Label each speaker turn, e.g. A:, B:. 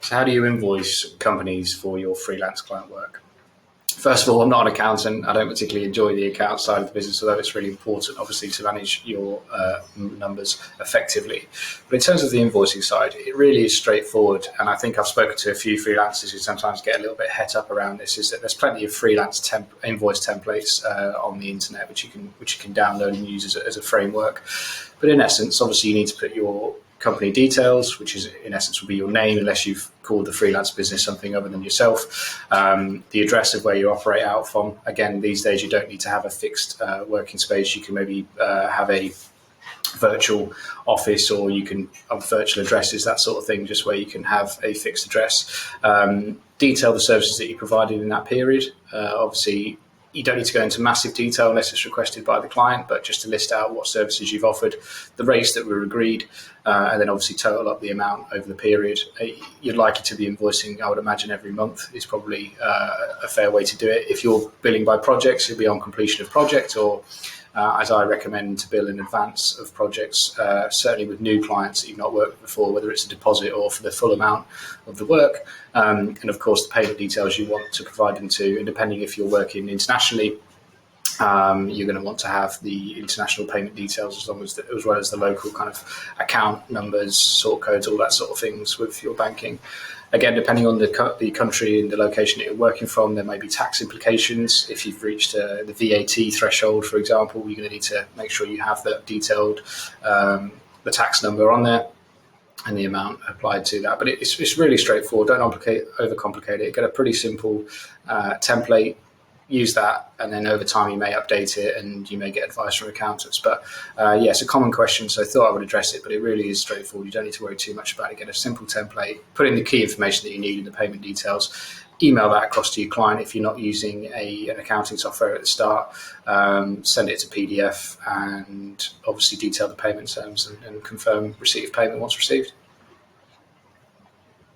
A: So how do you invoice companies for your freelance client work? First of all, I'm not an accountant. I don't particularly enjoy the account side of the business, although it's really important, obviously, to manage your numbers effectively. But in terms of the invoicing side, it really is straightforward. And I think I've spoken to a few freelancers who sometimes get a little bit het up around this, is that there's plenty of freelance invoice templates on the internet, which you can download and use as a framework. But in essence, obviously, you need to put your company details, which is in essence will be your name, unless you've called the freelance business something other than yourself. The address of where you operate out from. Again, these days you don't need to have a fixed working space. You can maybe have a virtual office, or you can have virtual addresses, that sort of thing, just where you can have a fixed address. Detail the services that you provided in that period. Obviously, you don't need to go into massive detail unless it's requested by the client, but just to list out what services you've offered, the rates that were agreed, and then obviously total up the amount over the period. You're likely to be invoicing, I would imagine, every month is probably a fair way to do it. If you're billing by projects, it'll be on completion of project, or as I recommend, to bill in advance of projects, certainly with new clients that you've not worked with before, whether it's a deposit or for the full amount of the work. And of course, the payment details you want to provide them to, and depending if you're working internationally, you're going to want to have the international payment details as well as the local kind of account numbers, sort codes, all that sort of things with your banking. Again, depending on the country and the location that you're working from, there may be tax implications. If you've reached the VAT threshold, for example, you're going to need to make sure you have that detailed, the tax number on there and the amount applied to that. But it's really straightforward. Don't overcomplicate it. Get a pretty simple template. Use that, and then over time you may update it and you may get advice from accountants. But it's a common question, so I thought I would address it, but it really is straightforward. You don't need to worry too much about it. Get a simple template, put in the key information that you need in the payment details, email that across to your client. If you're not using an accounting software at the start, send it to PDF, and obviously detail the payment terms and confirm receipt of payment once received.